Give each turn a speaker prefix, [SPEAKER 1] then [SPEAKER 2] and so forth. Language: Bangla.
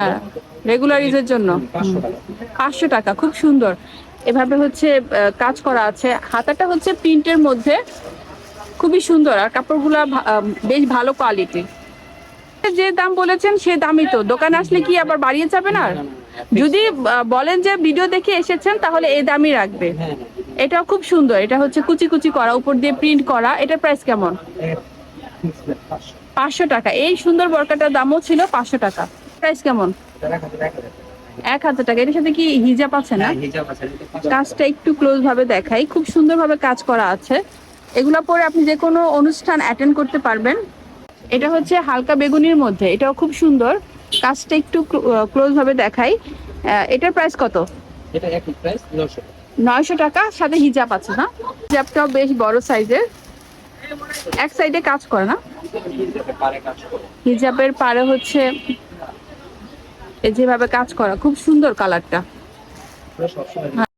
[SPEAKER 1] হ্যাঁ, রেগুলার ইউজের জন্য 500 টাকা, খুব সুন্দর। এভাবে হচ্ছে কাজ করা আছে, হাতাটা হচ্ছে প্রিন্টের মধ্যে, খুবই সুন্দর। আর কাপড়গুলা বেশ ভালো কোয়ালিটি। যে দাম বলেছেন সে দামই তো, দোকানে আসলে কি আবার বাড়িয়ে যাবেন? আর যদি বলেন যে ভিডিও দেখে এসেছেন তাহলে এই দামই রাখবে। এটাও খুব সুন্দর, এটা হচ্ছে কুচি কুচি করা, উপর দিয়ে প্রিন্ট করা। এটার প্রাইস কেমন? 500 টাকা। এই সুন্দর বরকাটার দামও ছিল 500 টাকা। প্রাইস কেমন? 1000 টাকা। এটার সাথে কি হিজাব আছে না? কাজটা একটু ক্লোজ ভাবে দেখাই, খুব সুন্দর ভাবে কাজ করা আছে। এগুলা পরে আপনি যে কোনো অনুষ্ঠান অ্যাটেন্ড করতে পারবেন। এটা হচ্ছে হালকা বেগুনির মধ্যে, এটাও খুব সুন্দর। কাজটা একটু ক্লোজ ভাবে দেখাই। এটার প্রাইস কত?
[SPEAKER 2] এটা একই প্রাইস 900 টাকা।
[SPEAKER 1] 900 টাকা, সাথে হিজাব আছে না? হিজাবটাও বেশ বড় সাইজের, এক সাইডে কাজ করে না?
[SPEAKER 2] পারে কাজ করে।
[SPEAKER 1] হিজাবের পারে হচ্ছে যেভাবে কাজ করা, খুব সুন্দর কালারটা।
[SPEAKER 2] সবসময়